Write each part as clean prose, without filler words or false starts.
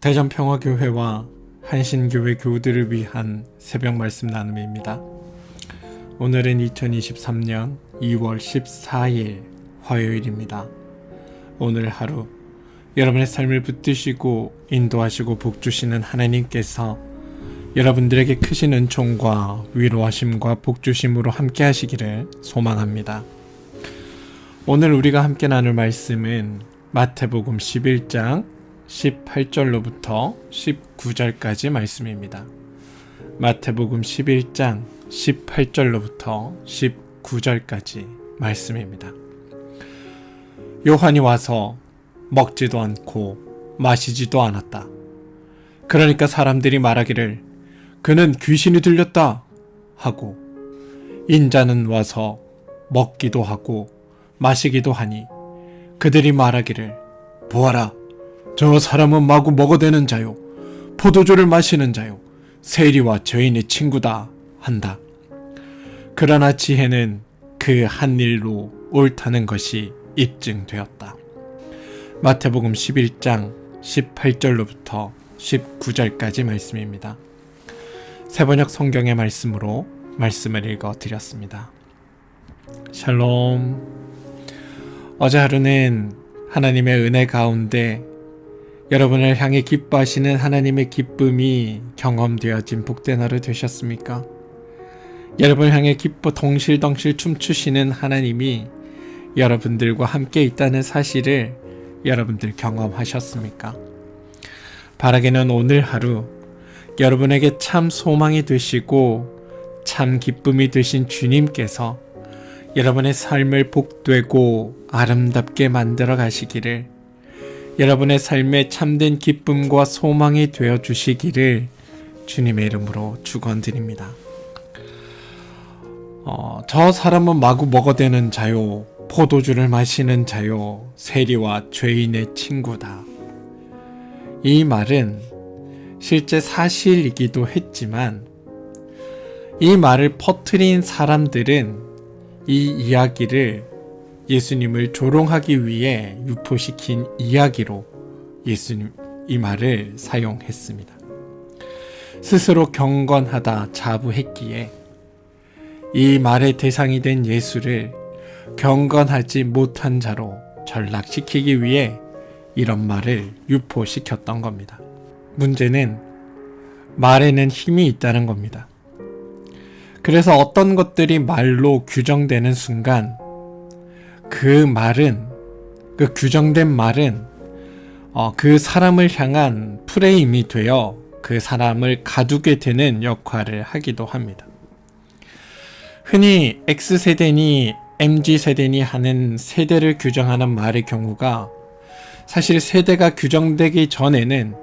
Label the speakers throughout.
Speaker 1: 대전평화교회와 한신교회 교우들을 위한 새벽 말씀 나눔입니다. 오늘은 2023년 2월 14일 화요일입니다. 오늘 하루 여러분의 삶을 붙드시고 인도하시고 복주시는 하나님께서 여러분들에게 크신 은총과 위로하심과 복주심으로 함께 하시기를 소망합니다. 오늘 우리가 함께 나눌 말씀은 마태복음 11장 18절로부터 19절까지 말씀입니다. 마태복음 11장 18절로부터 19절까지 말씀입니다. 요한이 와서 먹지도 않고 마시지도 않았다. 그러니까 사람들이 말하기를 그는 귀신이 들렸다 하고, 인자는 와서 먹기도 하고 마시기도 하니 그들이 말하기를 보아라, 저 사람은 마구 먹어대는 자요, 포도주를 마시는 자요, 세리와 죄인의 친구다 한다. 그러나 지혜는 그 한 일로 옳다는 것이 입증되었다. 마태복음 11장 18절로부터 19절까지 말씀입니다. 새번역 성경의 말씀으로 말씀을 읽어드렸습니다. 샬롬. 어제 하루는 하나님의 은혜 가운데 여러분을 향해 기뻐하시는 하나님의 기쁨이 경험되어진 복된 하루 되셨습니까? 여러분을 향해 기뻐 덩실덩실 춤추시는 하나님이 여러분들과 함께 있다는 사실을 여러분들 경험하셨습니까? 바라기는 오늘 하루 여러분에게 참 소망이 되시고 참 기쁨이 되신 주님께서 여러분의 삶을 복되고 아름답게 만들어 가시기를, 여러분의 삶에 참된 기쁨과 소망이 되어 주시기를 주님의 이름으로 축원드립니다. 저 사람은 마구 먹어대는 자요, 포도주를 마시는 자요, 세리와 죄인의 친구다. 이 말은 실제 사실이기도 했지만 이 말을 퍼뜨린 사람들은 이 이야기를 예수님을 조롱하기 위해 유포시킨 이야기로 예수님 이 말을 사용했습니다. 스스로 경건하다 자부했기에 이 말의 대상이 된 예수를 경건하지 못한 자로 전락시키기 위해 이런 말을 유포시켰던 겁니다. 문제는 말에는 힘이 있다는 겁니다. 그래서 어떤 것들이 말로 규정되는 순간 그 규정된 말은 그 사람을 향한 프레임이 되어 그 사람을 가두게 되는 역할을 하기도 합니다. 흔히 X세대니 MZ세대니 하는 세대를 규정하는 말의 경우가 사실 세대가 규정되기 전에는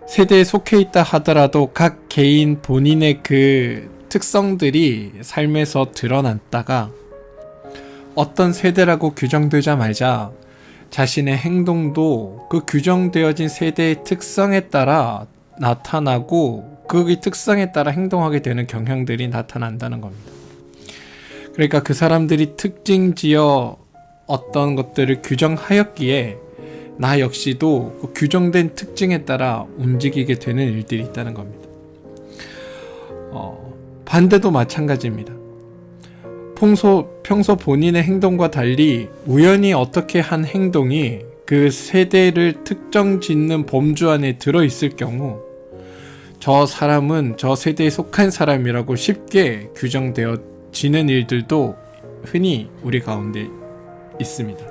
Speaker 1: 세대에 속해 있다 하더라도 각 개인 본인의 그 특성들이 삶에서 드러났다가 어떤 세대라고 규정되자마자 자신의 행동도 그 규정되어진 세대의 특성에 따라 나타나고 그 특성에 따라 행동하게 되는 경향들이 나타난다는 겁니다. 그러니까 그 사람들이 특징지어 어떤 것들을 규정하였기에 나 역시도 그 규정된 특징에 따라 움직이게 되는 일들이 있다는 겁니다. 반대도 마찬가지입니다. 평소 본인의 행동과 달리 우연히 어떻게 한 행동이 그 세대를 특정 짓는 범주 안에 들어있을 경우 저 사람은 저 세대에 속한 사람이라고 쉽게 규정되어지는 일들도 흔히 우리 가운데 있습니다.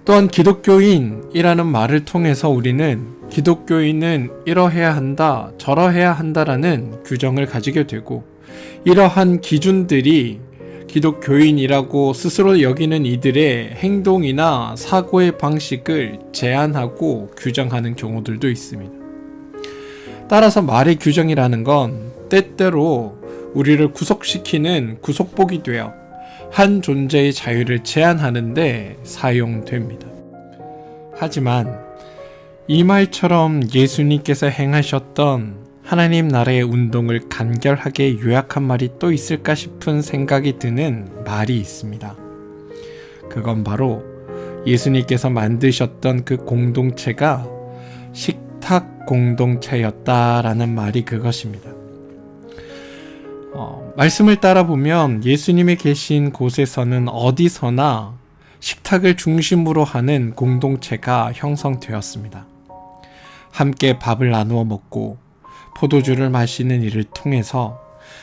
Speaker 1: 또한 기독교인이라는 말을 통해서 우리는 기독교인은 이러해야 한다, 저러해야 한다라는 규정을 가지게 되고, 이러한 기준들이 기독교인이라고 스스로 여기는 이들의 행동이나 사고의 방식을 제한하고 규정하는 경우들도 있습니다. 따라서 말의 규정이라는 건 때때로 우리를 구속시키는 구속복이 되어 한 존재의 자유를 제한하는 데 사용됩니다. 하지만 이 말처럼 예수님께서 행하셨던 하나님 나라의 운동을 간결하게 요약한 말이 또 있을까 싶은 생각이 드는 말이 있습니다. 그건 바로 예수님께서 만드셨던 그 공동체가 식탁 공동체였다라는 말이 그것입니다. 말씀을 따라 보면 예수님이 계신 곳에서는 어디서나 식탁을 중심으로 하는 공동체가 형성되었습니다. 함께 밥을 나누어 먹고 포도주를 마시는 일을 통해서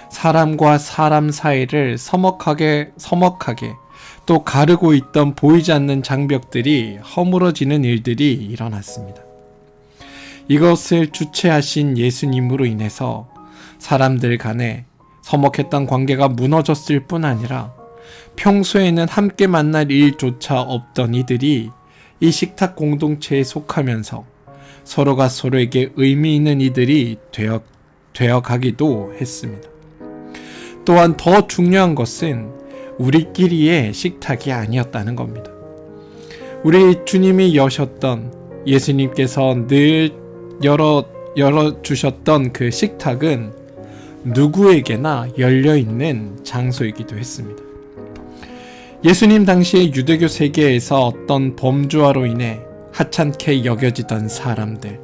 Speaker 1: 사람과 사람 사이를 서먹하게 또 가르고 있던 보이지 않는 장벽들이 허물어지는 일들이 일어났습니다. 이것을 주체하신 예수님으로 인해서 사람들 간에 서먹했던 관계가 무너졌을 뿐 아니라 평소에는 함께 만날 일조차 없던 이들이 이 식탁 공동체에 속하면서 서로가 서로에게 의미 있는 이들이 되어 가기도 했습니다. 또한 더 중요한 것은 우리끼리의 식탁이 아니었다는 겁니다. 우리 주님이 여셨던, 예수님께서 늘 열어주셨던 그 식탁은 누구에게나 열려있는 장소이기도 했습니다. 예수님 당시의 유대교 세계에서 어떤 범죄와로 인해 하찮게 여겨지던 사람들,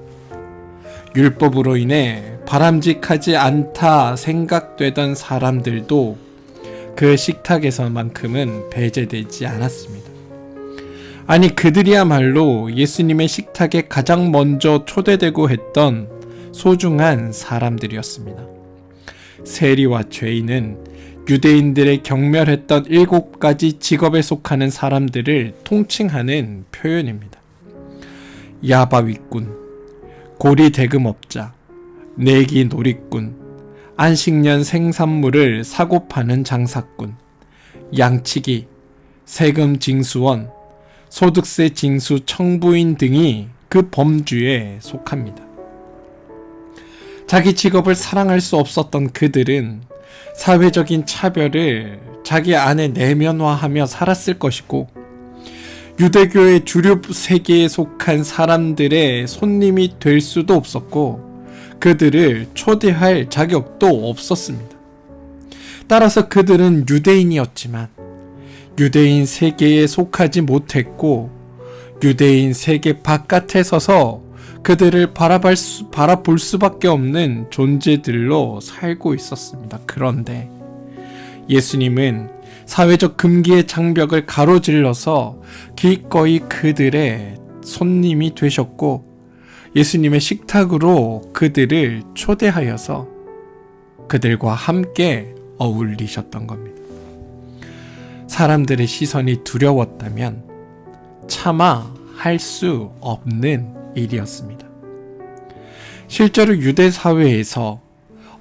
Speaker 1: 율법으로 인해 바람직하지 않다 생각되던 사람들도 그 식탁에서만큼은 배제되지 않았습니다. 아니, 그들이야말로 예수님의 식탁에 가장 먼저 초대되고 했던 소중한 사람들이었습니다. 세리와 죄인은 유대인들의 경멸했던 7가지 직업에 속하는 사람들을 통칭하는 표현입니다. 야바위꾼, 고리대금업자, 내기놀이꾼, 안식년 생산물을 사고 파는 장사꾼, 양치기, 세금 징수원, 소득세 징수 청부인 등이 그 범주에 속합니다. 자기 직업을 사랑할 수 없었던 그들은 사회적인 차별을 자기 안에 내면화하며 살았을 것이고, 유대교의 주류 세계에 속한 사람들의 손님이 될 수도 없었고, 그들을 초대할 자격도 없었습니다. 따라서 그들은 유대인이었지만 유대인 세계에 속하지 못했고, 유대인 세계 바깥에 서서 그들을 바라볼 수밖에 없는 존재들로 살고 있었습니다. 그런데 예수님은 사회적 금기의 장벽을 가로질러서 기꺼이 그들의 손님이 되셨고, 예수님의 식탁으로 그들을 초대하여서 그들과 함께 어울리셨던 겁니다. 사람들의 시선이 두려웠다면 차마 할 수 없는 일이었습니다. 실제로 유대 사회에서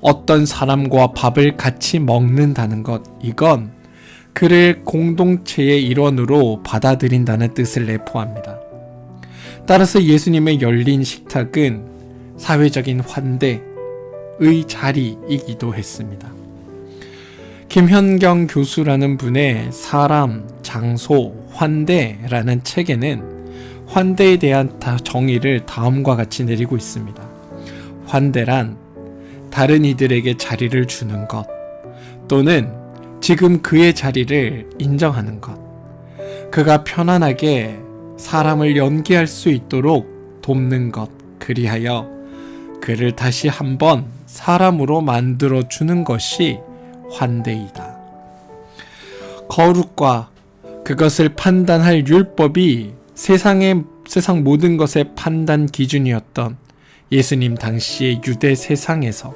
Speaker 1: 어떤 사람과 밥을 같이 먹는다는 것, 이건 그를 공동체의 일원으로 받아들인다는 뜻을 내포합니다. 따라서 예수님의 열린 식탁은 사회적인 환대의 자리이기도 했습니다. 김현경 교수라는 분의 사람, 장소, 환대라는 책에는 환대에 대한 정의를 다음과 같이 내리고 있습니다. 환대란 다른 이들에게 자리를 주는 것, 또는 지금 그의 자리를 인정하는 것, 그가 편안하게 사람을 연기할 수 있도록 돕는 것, 그리하여 그를 다시 한번 사람으로 만들어 주는 것이 환대이다. 거룩과 그것을 판단할 율법이 세상 모든 것의 판단 기준이었던 예수님 당시의 유대 세상에서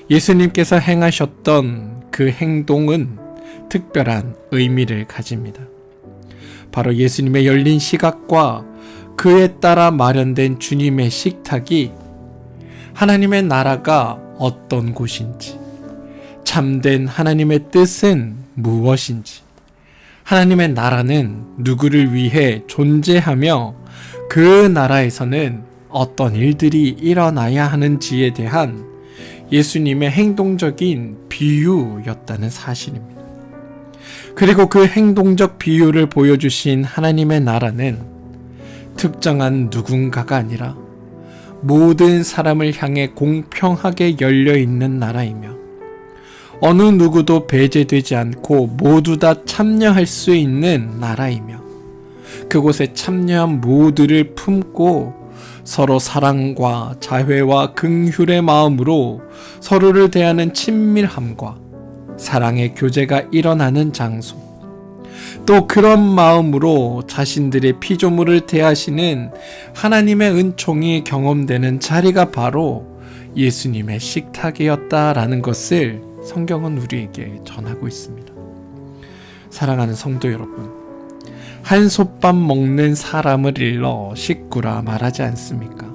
Speaker 1: 예수님께서 행하셨던 그 행동은 특별한 의미를 가집니다. 바로 예수님의 열린 시각과 그에 따라 마련된 주님의 식탁이 하나님의 나라가 어떤 곳인지, 참된 하나님의 뜻은 무엇인지, 하나님의 나라는 누구를 위해 존재하며 그 나라에서는 어떤 일들이 일어나야 하는지에 대한 예수님의 행동적인 비유였다는 사실입니다. 그리고 그 행동적 비유를 보여주신 하나님의 나라는 특정한 누군가가 아니라 모든 사람을 향해 공평하게 열려있는 나라이며, 어느 누구도 배제되지 않고 모두 다 참여할 수 있는 나라이며, 그곳에 참여한 모두를 품고 서로 사랑과 자회와 긍휼의 마음으로 서로를 대하는 친밀함과 사랑의 교제가 일어나는 장소, 또 그런 마음으로 자신들의 피조물을 대하시는 하나님의 은총이 경험되는 자리가 바로 예수님의 식탁이었다라는 것을 성경은 우리에게 전하고 있습니다. 사랑하는 성도 여러분, 한솥밥 먹는 사람을 일러 식구라 말하지 않습니까?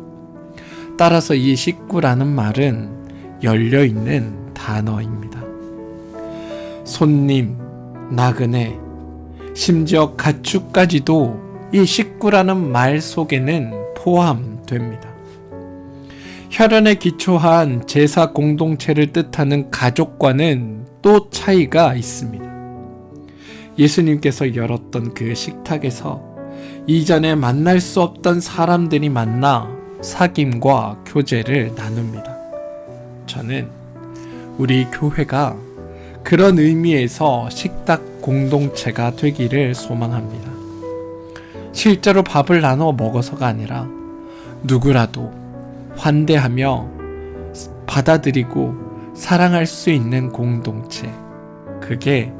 Speaker 1: 따라서 이 식구라는 말은 열려있는 단어입니다. 손님, 나그네, 심지어 가축까지도 이 식구라는 말 속에는 포함됩니다. 혈연에 기초한 제사 공동체를 뜻하는 가족과는 또 차이가 있습니다. 예수님께서 열었던 그 식탁에서 이전에 만날 수 없던 사람들이 만나 사귐과 교제를 나눕니다. 저는 우리 교회가 그런 의미에서 식탁 공동체가 되기를 소망합니다. 실제로 밥을 나누어 먹어서가 아니라 누구라도 환대하며 받아들이고 사랑할 수 있는 공동체, 그게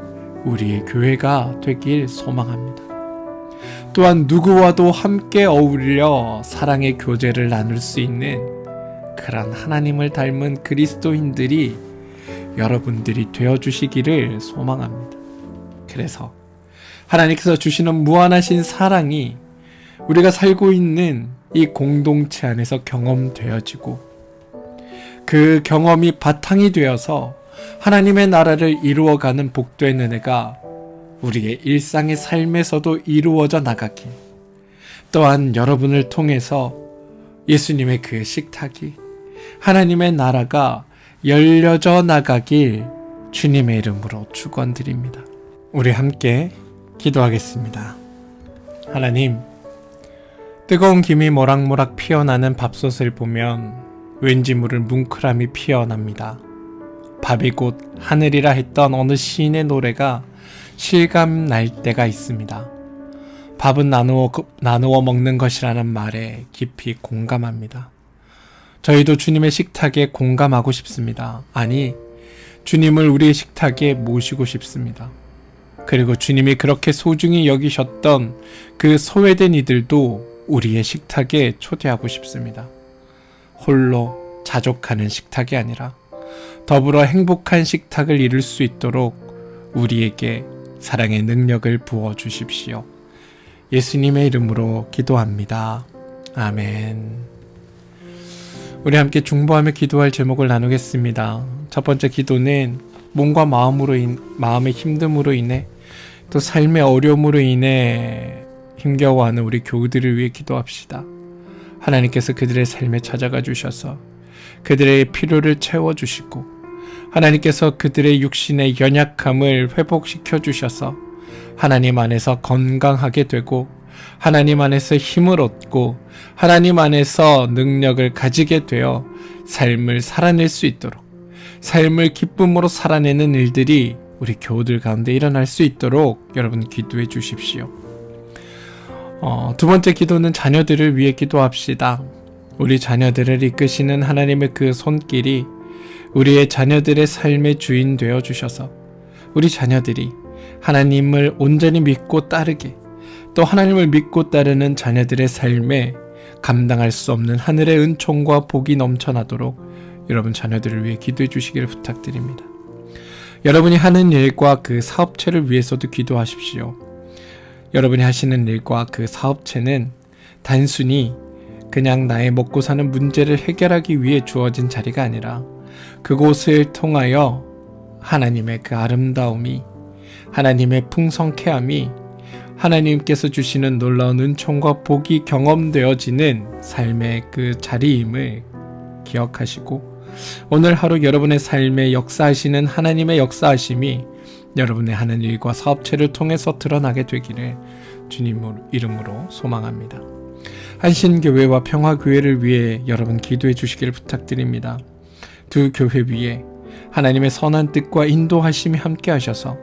Speaker 1: 우리의 교회가 되길 소망합니다. 또한 누구와도 함께 어울려 사랑의 교제를 나눌 수 있는 그런 하나님을 닮은 그리스도인들이 여러분들이 되어주시기를 소망합니다. 그래서 하나님께서 주시는 무한하신 사랑이 우리가 살고 있는 이 공동체 안에서 경험되어지고 그 경험이 바탕이 되어서 하나님의 나라를 이루어가는 복된 은혜가 우리의 일상의 삶에서도 이루어져 나가길, 또한 여러분을 통해서 예수님의 그 식탁이 하나님의 나라가 열려져 나가길 주님의 이름으로 축원드립니다. 우리 함께 기도하겠습니다. 하나님, 뜨거운 김이 모락모락 피어나는 밥솥을 보면 왠지 모를 뭉클함이 피어납니다. 밥이 곧 하늘이라 했던 어느 시인의 노래가 실감 날 때가 있습니다. 밥은 나누어 먹는 것이라는 말에 깊이 공감합니다. 저희도 주님의 식탁에 공감하고 싶습니다. 아니, 주님을 우리의 식탁에 모시고 싶습니다. 그리고 주님이 그렇게 소중히 여기셨던 그 소외된 이들도 우리의 식탁에 초대하고 싶습니다. 홀로 자족하는 식탁이 아니라 더불어 행복한 식탁을 이룰 수 있도록 우리에게 사랑의 능력을 부어주십시오. 예수님의 이름으로 기도합니다. 아멘. 우리 함께 중보하며 기도할 제목을 나누겠습니다. 첫 번째 기도는 몸과 마음의 힘듦으로 인해 또 삶의 어려움으로 인해 힘겨워하는 우리 교우들을 위해 기도합시다. 하나님께서 그들의 삶에 찾아가 주셔서 그들의 필요를 채워주시고 하나님께서 그들의 육신의 연약함을 회복시켜 주셔서 하나님 안에서 건강하게 되고 하나님 안에서 힘을 얻고 하나님 안에서 능력을 가지게 되어 삶을 살아낼 수 있도록, 삶을 기쁨으로 살아내는 일들이 우리 교우들 가운데 일어날 수 있도록 여러분 기도해 주십시오. 두 번째 기도는 자녀들을 위해 기도합시다. 우리 자녀들을 이끄시는 하나님의 그 손길이 우리의 자녀들의 삶의 주인 되어 주셔서 우리 자녀들이 하나님을 온전히 믿고 따르게, 또 하나님을 믿고 따르는 자녀들의 삶에 감당할 수 없는 하늘의 은총과 복이 넘쳐나도록 여러분 자녀들을 위해 기도해 주시기를 부탁드립니다. 여러분이 하는 일과 그 사업체를 위해서도 기도하십시오. 여러분이 하시는 일과 그 사업체는 단순히 그냥 나의 먹고 사는 문제를 해결하기 위해 주어진 자리가 아니라 그곳을 통하여 하나님의 그 아름다움이, 하나님의 풍성케함이, 하나님께서 주시는 놀라운 은총과 복이 경험되어지는 삶의 그 자리임을 기억하시고 오늘 하루 여러분의 삶에 역사하시는 하나님의 역사하심이 여러분의 하는 일과 사업체를 통해서 드러나게 되기를 주님 이름으로 소망합니다. 한신교회와 평화교회를 위해 여러분 기도해 주시기를 부탁드립니다. 두 교회 위에 하나님의 선한 뜻과 인도하심이 함께 하셔서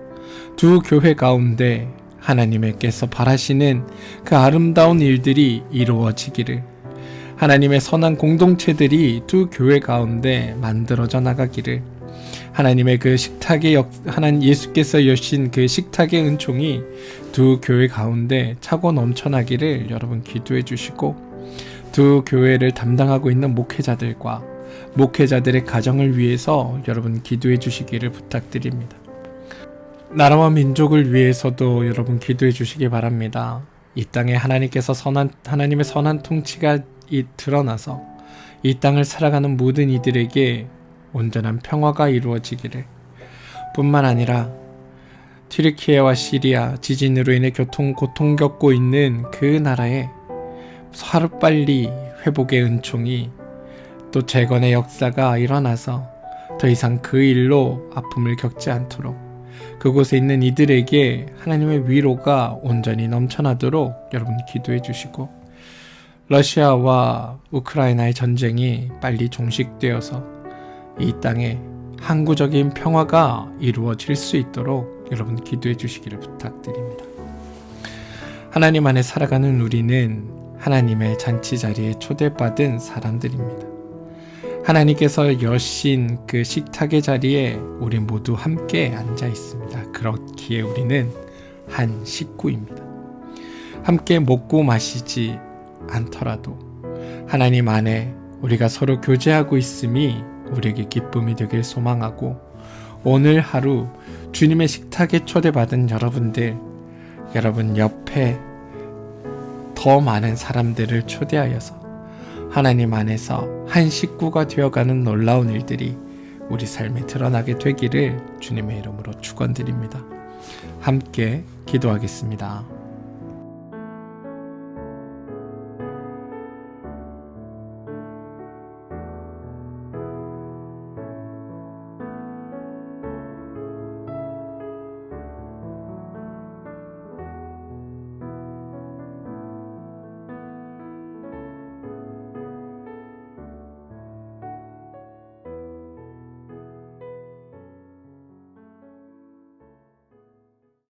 Speaker 1: 두 교회 가운데 하나님께서 바라시는 그 아름다운 일들이 이루어지기를, 하나님의 선한 공동체들이 두 교회 가운데 만들어져 나가기를, 하나님의 그 식탁의 하나님 예수께서 여신 그 식탁의 은총이 두 교회 가운데 차고 넘쳐나기를 여러분 기도해 주시고, 두 교회를 담당하고 있는 목회자들과 목회자들의 가정을 위해서 여러분 기도해 주시기를 부탁드립니다. 나라와 민족을 위해서도 여러분 기도해 주시기 바랍니다. 이 땅에 하나님의 선한 통치가 드러나서 이 땅을 살아가는 모든 이들에게 온전한 평화가 이루어지기를, 뿐만 아니라 튀르키예와 시리아 지진으로 인해 고통 겪고 있는 그 나라에 하루빨리 회복의 은총이, 또 재건의 역사가 일어나서 더 이상 그 일로 아픔을 겪지 않도록, 그곳에 있는 이들에게 하나님의 위로가 온전히 넘쳐나도록 여러분 기도해 주시고, 러시아와 우크라이나의 전쟁이 빨리 종식되어서 이 땅에 항구적인 평화가 이루어질 수 있도록 여러분 기도해 주시기를 부탁드립니다. 하나님 안에 살아가는 우리는 하나님의 잔치 자리에 초대받은 사람들입니다. 하나님께서 여신 그 식탁의 자리에 우리 모두 함께 앉아 있습니다. 그렇기에 우리는 한 식구입니다. 함께 먹고 마시지 않더라도 하나님 안에 우리가 서로 교제하고 있음이 우리에게 기쁨이 되길 소망하고, 오늘 하루 주님의 식탁에 초대받은 여러분 옆에 더 많은 사람들을 초대하여서 하나님 안에서 한 식구가 되어가는 놀라운 일들이 우리 삶에 드러나게 되기를 주님의 이름으로 축원드립니다. 함께 기도하겠습니다.